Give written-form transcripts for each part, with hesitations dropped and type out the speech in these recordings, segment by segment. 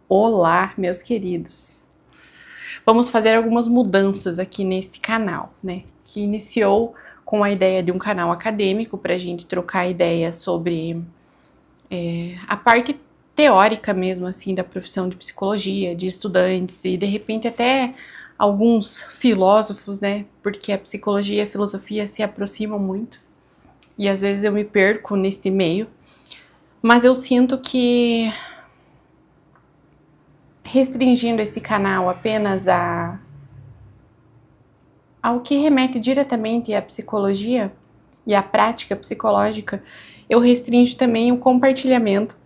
Olá, meus queridos! Vamos fazer algumas mudanças aqui neste canal, né? Que iniciou com a ideia de um canal acadêmico para a gente trocar ideias sobre a parte teórica mesmo, assim, da profissão de psicologia, de estudantes e de repente até alguns filósofos, né? Porque a psicologia e a filosofia se aproximam muito e às vezes eu me perco neste meio, mas eu sinto que restringindo esse canal apenas ao que remete diretamente à psicologia e à prática psicológica, eu restringo também o compartilhamento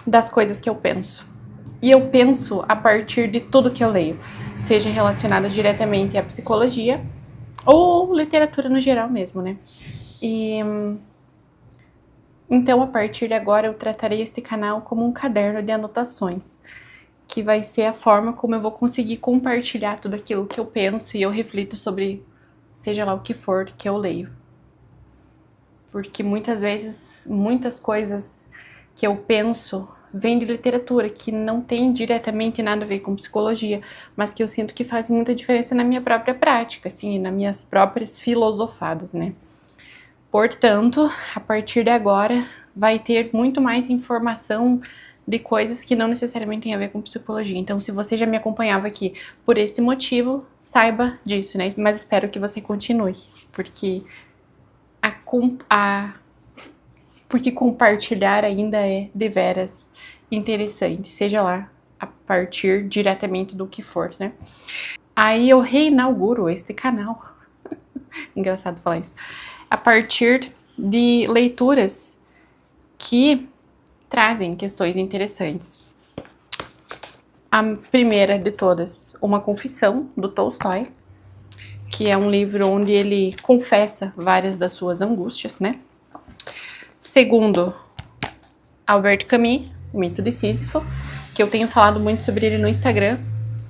das coisas que eu penso. E eu penso a partir de tudo que eu leio, seja relacionado diretamente à psicologia ou literatura no geral mesmo, né? Então, a partir de agora, eu tratarei este canal como um caderno de anotações, que vai ser a forma como eu vou conseguir compartilhar tudo aquilo que eu penso e eu reflito sobre, seja lá o que for que eu leio. Porque muitas vezes, muitas coisas que eu penso vêm de literatura, que não tem diretamente nada a ver com psicologia, mas que eu sinto que faz muita diferença na minha própria prática, assim, nas minhas próprias filosofadas, né? Portanto, a partir de agora, vai ter muito mais informação de coisas que não necessariamente têm a ver com psicologia. Então, se você já me acompanhava aqui por este motivo, saiba disso, né? Mas espero que você continue, porque porque compartilhar ainda é deveras interessante, seja lá a partir diretamente do que for, né? Aí eu reinauguro este canal. Engraçado falar isso. A partir de leituras que trazem questões interessantes. A primeira de todas, Uma Confissão, do Tolstói, que é um livro onde ele confessa várias das suas angústias, né? Segundo, Albert Camus, O Mito de Sísifo, que eu tenho falado muito sobre ele no Instagram.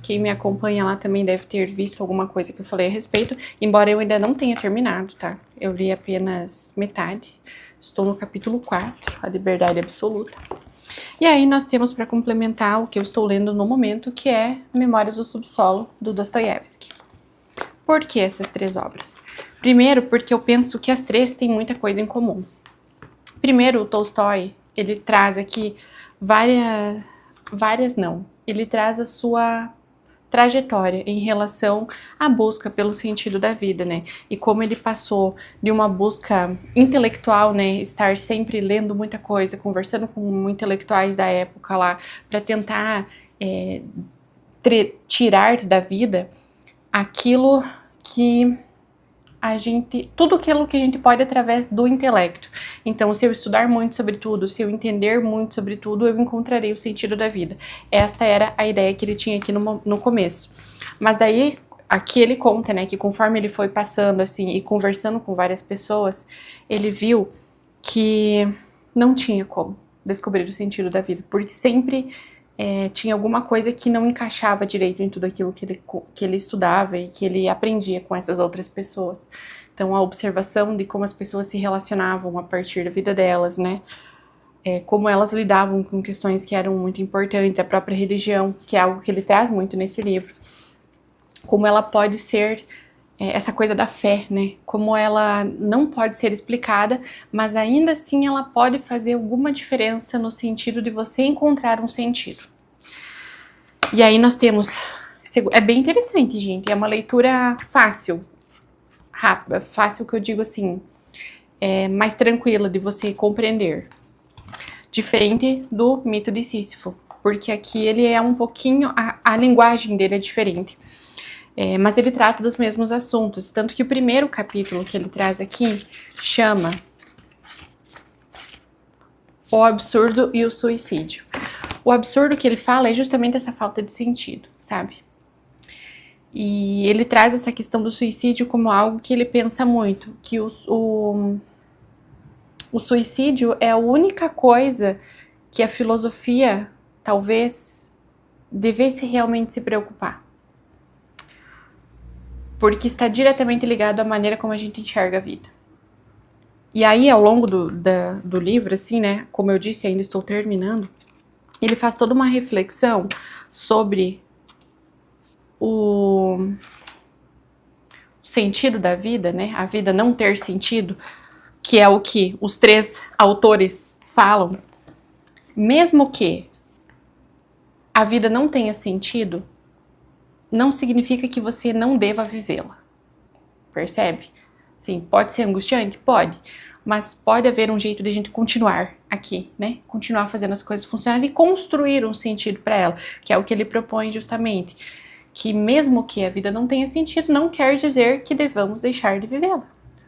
Quem me acompanha lá também deve ter visto alguma coisa que eu falei a respeito, embora eu ainda não tenha terminado, tá? Eu li apenas metade. Estou no capítulo 4, A Liberdade Absoluta. E aí nós temos para complementar o que eu estou lendo no momento, que é Memórias do Subsolo, do Dostoiévski. Por que essas três obras? Primeiro, porque eu penso que as três têm muita coisa em comum. Primeiro, o Tolstói, ele traz aqui ele traz a sua trajetória em relação à busca pelo sentido da vida, né? E como ele passou de uma busca intelectual, né? Estar sempre lendo muita coisa, conversando com intelectuais da época lá, para tentar tirar da vida aquilo que tudo aquilo que a gente pode através do intelecto. Então, se eu estudar muito sobre tudo, se eu entender muito sobre tudo, eu encontrarei o sentido da vida. Esta era a ideia que ele tinha aqui no começo. Mas daí, aqui ele conta, né, que conforme ele foi passando, assim, e conversando com várias pessoas, ele viu que não tinha como descobrir o sentido da vida, porque sempre tinha alguma coisa que não encaixava direito em tudo aquilo que ele estudava e que ele aprendia com essas outras pessoas. Então, a observação de como as pessoas se relacionavam a partir da vida delas, né? Como elas lidavam com questões que eram muito importantes, a própria religião, que é algo que ele traz muito nesse livro. Como ela pode ser essa coisa da fé, né? Como ela não pode ser explicada, mas ainda assim ela pode fazer alguma diferença no sentido de você encontrar um sentido. E aí nós temos... É bem interessante, gente. É uma leitura fácil, rápida. Fácil que eu digo assim, mais tranquila de você compreender. Diferente do Mito de Sísifo, porque aqui ele é um pouquinho... A linguagem dele é diferente. Mas ele trata dos mesmos assuntos, tanto que o primeiro capítulo que ele traz aqui chama O Absurdo e o Suicídio. O absurdo que ele fala é justamente essa falta de sentido, sabe? E ele traz essa questão do suicídio como algo que ele pensa muito, que o suicídio é a única coisa que a filosofia talvez devesse realmente se preocupar. Porque está diretamente ligado à maneira como a gente enxerga a vida. E aí, ao longo do livro, assim, né, como eu disse, ainda estou terminando, ele faz toda uma reflexão sobre o sentido da vida, né? A vida não ter sentido, que é o que os 3 autores falam. Mesmo que a vida não tenha sentido, não significa que você não deva vivê-la. Percebe? Sim, pode ser angustiante? Pode. Mas pode haver um jeito de a gente continuar aqui, né? Continuar fazendo as coisas funcionarem e construir um sentido para ela, que é o que ele propõe justamente. Que mesmo que a vida não tenha sentido, não quer dizer que devamos deixar de vivê-la.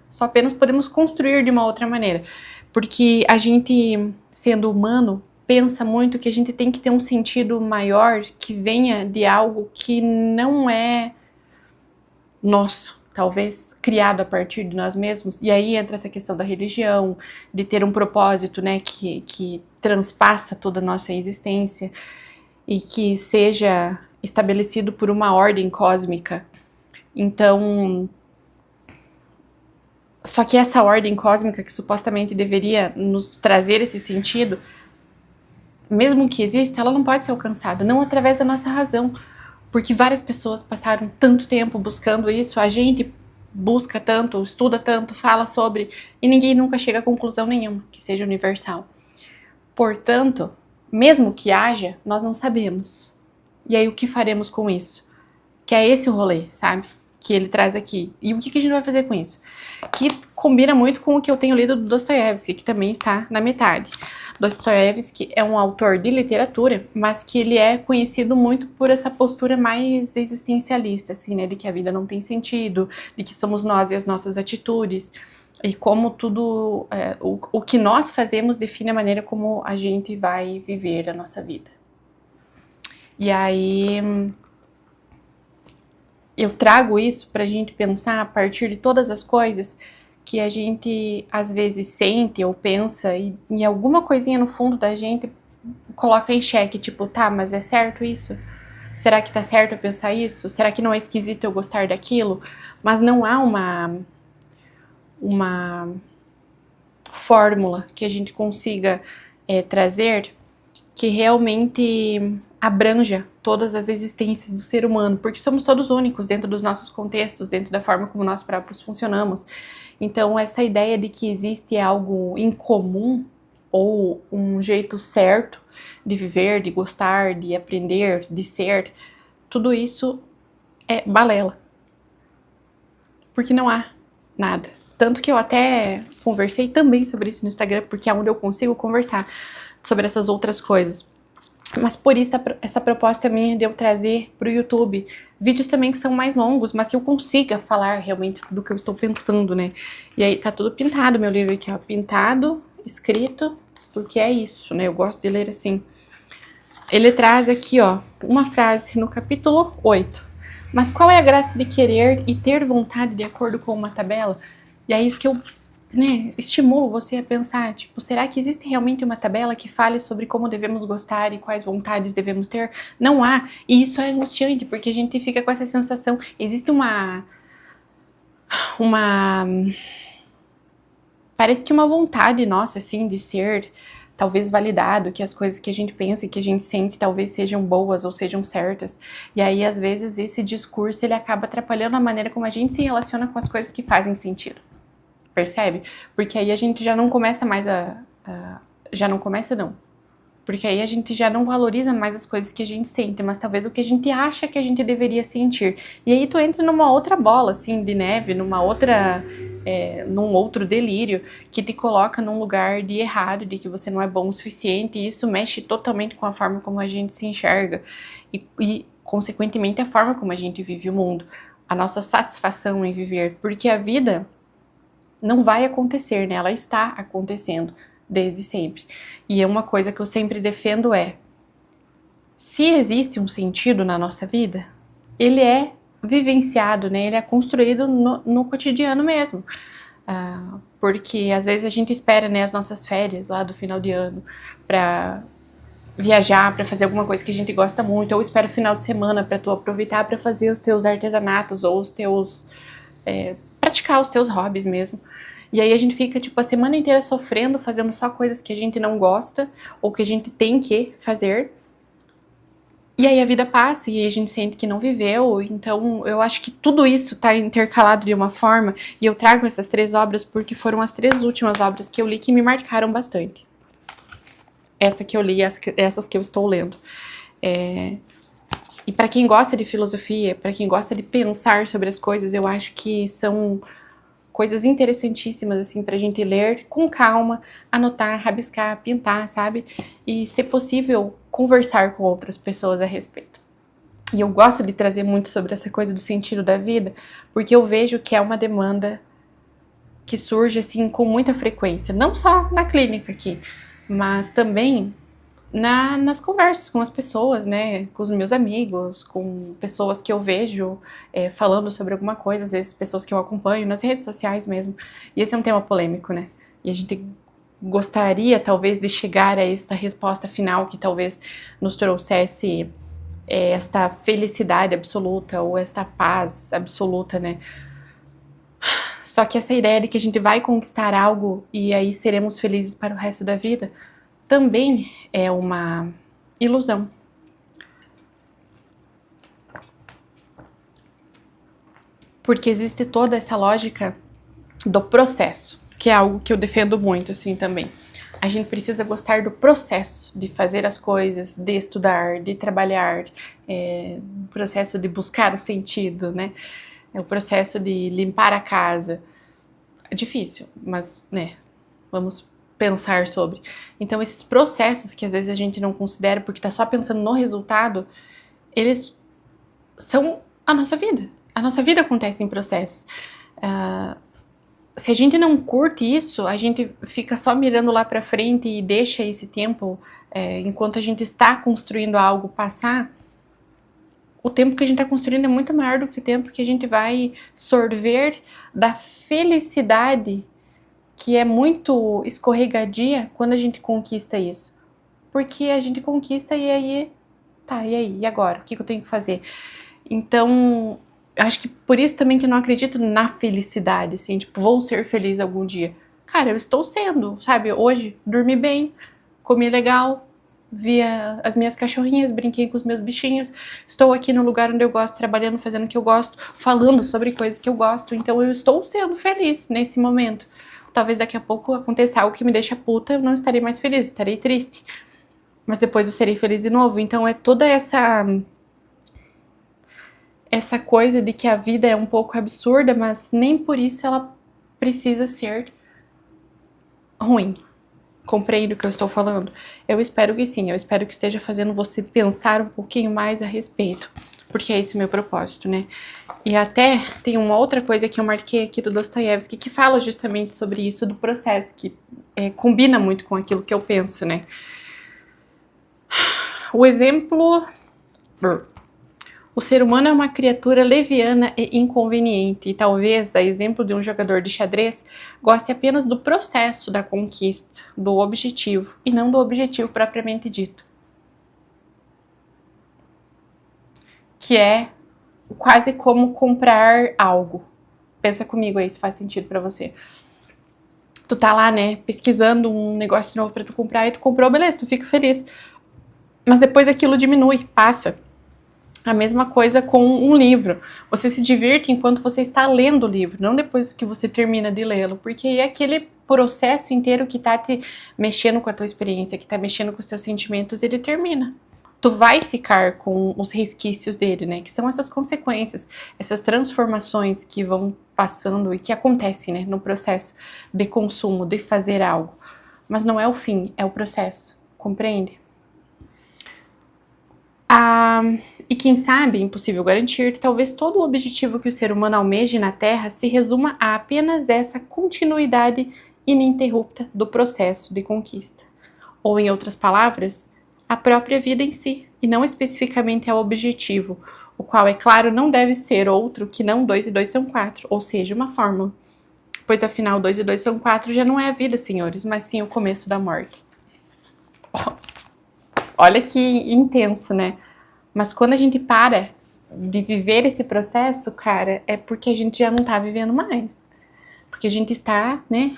Só apenas podemos construir de uma outra maneira. Porque a gente, sendo humano, pensa muito que a gente tem que ter um sentido maior que venha de algo que não é nosso, talvez criado a partir de nós mesmos. E aí entra essa questão da religião, de ter um propósito, né, que transpassa toda a nossa existência e que seja estabelecido por uma ordem cósmica. Então, só que essa ordem cósmica que supostamente deveria nos trazer esse sentido, mesmo que exista, ela não pode ser alcançada, não através da nossa razão, porque várias pessoas passaram tanto tempo buscando isso, a gente busca tanto, estuda tanto, fala sobre, e ninguém nunca chega a conclusão nenhuma que seja universal. Portanto, mesmo que haja, nós não sabemos. E aí o que faremos com isso? Que é esse o rolê, sabe? Que ele traz aqui. E o que a gente vai fazer com isso? Que combina muito com o que eu tenho lido do Dostoiévski, que também está na metade. Dostoiévski é um autor de literatura, mas que ele é conhecido muito por essa postura mais existencialista, assim, né? De que a vida não tem sentido, de que somos nós e as nossas atitudes. E como tudo, o que nós fazemos define a maneira como a gente vai viver a nossa vida. E aí eu trago isso pra gente pensar a partir de todas as coisas que a gente às vezes sente ou pensa e em alguma coisinha no fundo da gente coloca em xeque, tipo, tá, mas é certo isso? Será que tá certo eu pensar isso? Será que não é esquisito eu gostar daquilo? Mas não há uma fórmula que a gente consiga trazer que realmente abranja todas as existências do ser humano, porque somos todos únicos dentro dos nossos contextos, dentro da forma como nós próprios funcionamos. Então, essa ideia de que existe algo incomum ou um jeito certo de viver, de gostar, de aprender, de ser, tudo isso é balela. Porque não há nada. Tanto que eu até conversei também sobre isso no Instagram, porque é onde eu consigo conversar sobre essas outras coisas. Mas por isso essa proposta minha de eu trazer pro YouTube vídeos também que são mais longos, mas que eu consiga falar realmente do que eu estou pensando, né? E aí tá tudo pintado, meu livro aqui, ó, pintado, escrito, porque é isso, né? Eu gosto de ler assim. Ele traz aqui, ó, uma frase no capítulo 8. Mas qual é a graça de querer e ter vontade de acordo com uma tabela? E é isso que eu, né, estimulo você a pensar, tipo, será que existe realmente uma tabela que fale sobre como devemos gostar e quais vontades devemos ter? Não há, e isso é angustiante, porque a gente fica com essa sensação, existe parece que uma vontade nossa, assim, de ser talvez validado, que as coisas que a gente pensa e que a gente sente talvez sejam boas ou sejam certas, e aí às vezes esse discurso ele acaba atrapalhando a maneira como a gente se relaciona com as coisas que fazem sentido. Percebe? Porque aí a gente já não começa mais já não começa não. Porque aí a gente já não valoriza mais as coisas que a gente sente, mas talvez o que a gente acha que a gente deveria sentir. E aí tu entra numa outra bola, assim, de neve, num outro delírio, que te coloca num lugar de errado, de que você não é bom o suficiente, e isso mexe totalmente com a forma como a gente se enxerga. E consequentemente, a forma como a gente vive o mundo. A nossa satisfação em viver. Porque a vida não vai acontecer, né? Ela está acontecendo desde sempre. E uma coisa que eu sempre defendo é, se existe um sentido na nossa vida, ele é vivenciado, né? Ele é construído no cotidiano mesmo. Porque às vezes a gente espera, né, as nossas férias lá do final de ano para viajar, para fazer alguma coisa que a gente gosta muito, ou espera o final de semana para tu aproveitar para fazer os teus artesanatos ou os teus praticar os teus hobbies mesmo. E aí a gente fica, tipo, a semana inteira sofrendo, fazendo só coisas que a gente não gosta, ou que a gente tem que fazer. E aí a vida passa e a gente sente que não viveu. Então eu acho que tudo isso tá intercalado de uma forma. E eu trago essas 3 obras porque foram as 3 últimas obras que eu li que me marcaram bastante. Essa que eu li, essas que eu estou lendo. E para quem gosta de filosofia, para quem gosta de pensar sobre as coisas, eu acho que são coisas interessantíssimas, assim, pra gente ler com calma, anotar, rabiscar, pintar, sabe? E, se possível, conversar com outras pessoas a respeito. E eu gosto de trazer muito sobre essa coisa do sentido da vida, porque eu vejo que é uma demanda que surge, assim, com muita frequência. Não só na clínica aqui, mas também nas conversas com as pessoas, né, com os meus amigos, com pessoas que eu vejo falando sobre alguma coisa, às vezes pessoas que eu acompanho nas redes sociais mesmo. E esse é um tema polêmico, né? E a gente gostaria, talvez, de chegar a esta resposta final que talvez nos trouxesse esta felicidade absoluta ou esta paz absoluta, né? Só que essa ideia de que a gente vai conquistar algo e aí seremos felizes para o resto da vida também é uma ilusão. Porque existe toda essa lógica do processo, que é algo que eu defendo muito, assim, também. A gente precisa gostar do processo de fazer as coisas, de estudar, de trabalhar, o processo de buscar o sentido, né? O processo de limpar a casa. É difícil, mas, né, vamos pensar sobre. Então, esses processos que às vezes a gente não considera porque tá só pensando no resultado, eles são a nossa vida. A nossa vida acontece em processos. Se a gente não curte isso, a gente fica só mirando lá pra frente e deixa esse tempo, enquanto a gente está construindo algo passar, o tempo que a gente tá construindo é muito maior do que o tempo que a gente vai sorver da felicidade que é muito escorregadia quando a gente conquista isso. Porque a gente conquista e aí, tá, e aí? E agora? O que eu tenho que fazer? Então, acho que por isso também que eu não acredito na felicidade, assim, tipo, vou ser feliz algum dia. Cara, eu estou sendo, sabe? Hoje, dormi bem, comi legal, vi as minhas cachorrinhas, brinquei com os meus bichinhos, estou aqui no lugar onde eu gosto, trabalhando, fazendo o que eu gosto, falando sobre coisas que eu gosto, então eu estou sendo feliz nesse momento. Talvez daqui a pouco aconteça algo que me deixa puta, eu não estarei mais feliz, estarei triste. Mas depois eu serei feliz de novo. Então é toda essa coisa de que a vida é um pouco absurda, mas nem por isso ela precisa ser ruim. Compreende o que eu estou falando? Eu espero que sim, eu espero que esteja fazendo você pensar um pouquinho mais a respeito. Porque é esse o meu propósito, né? E até tem uma outra coisa que eu marquei aqui do Dostoiévski que fala justamente sobre isso, do processo, que combina muito com aquilo que eu penso, né? O exemplo... O ser humano é uma criatura leviana e inconveniente, e talvez, a exemplo de um jogador de xadrez, goste apenas do processo da conquista, do objetivo, e não do objetivo propriamente dito. Que é quase como comprar algo. Pensa comigo aí se faz sentido pra você. Tu tá lá, né, pesquisando um negócio novo pra tu comprar, e tu comprou, beleza, tu fica feliz. Mas depois aquilo diminui, passa. A mesma coisa com um livro. Você se divirte enquanto você está lendo o livro, não depois que você termina de lê-lo, porque é aquele processo inteiro que tá te mexendo com a tua experiência, que tá mexendo com os teus sentimentos, ele termina. Tu vai ficar com os resquícios dele, né? Que são essas consequências, essas transformações que vão passando e que acontecem, né? No processo de consumo, de fazer algo. Mas não é o fim, é o processo. Compreende? E quem sabe, impossível garantir, talvez todo o objetivo que o ser humano almeje na Terra se resuma a apenas essa continuidade ininterrupta do processo de conquista. Ou, em outras palavras, a própria vida em si, e não especificamente ao objetivo, o qual, é claro, não deve ser outro que não 2 e 2 são 4, ou seja, uma fórmula. Pois afinal 2 e 2 são 4 já não é a vida, senhores, mas sim o começo da morte. Olha que intenso, né? Mas quando a gente para de viver esse processo, cara, é porque a gente já não tá vivendo mais. porque a gente está, né,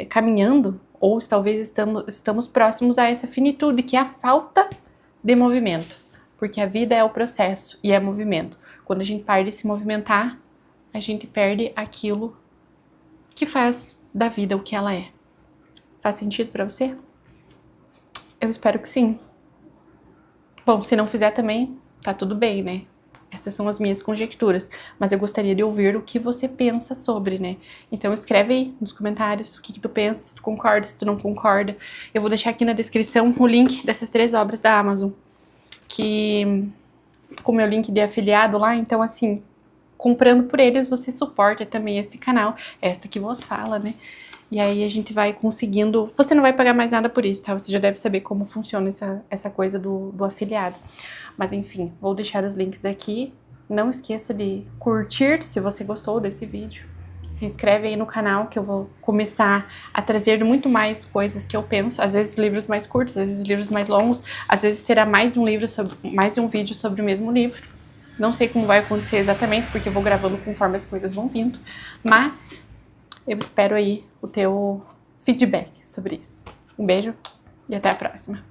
caminhando, ou talvez estamos próximos a essa finitude, que é a falta de movimento, porque a vida é o processo e é movimento. Quando a gente para de se movimentar, a gente perde aquilo que faz da vida o que ela é. Faz sentido pra você? Eu espero que sim. Bom, se não fizer também, tá tudo bem, né? Essas são as minhas conjecturas, mas eu gostaria de ouvir o que você pensa sobre, né? Então escreve aí nos comentários o que tu pensa, se tu concorda, se tu não concorda. Eu vou deixar aqui na descrição o link dessas 3 obras da Amazon, que com o meu link de afiliado lá, então assim, comprando por eles você suporta também este canal, esta que vos fala, né? E aí a gente vai conseguindo... Você não vai pagar mais nada por isso, tá? Você já deve saber como funciona essa coisa do afiliado. Mas enfim, vou deixar os links aqui. Não esqueça de curtir se você gostou desse vídeo. Se inscreve aí no canal que eu vou começar a trazer muito mais coisas que eu penso. Às vezes livros mais curtos, às vezes livros mais longos. Às vezes será mais de um vídeo sobre o mesmo livro. Não sei como vai acontecer exatamente, porque eu vou gravando conforme as coisas vão vindo. Mas... eu espero aí o teu feedback sobre isso. Um beijo e até a próxima.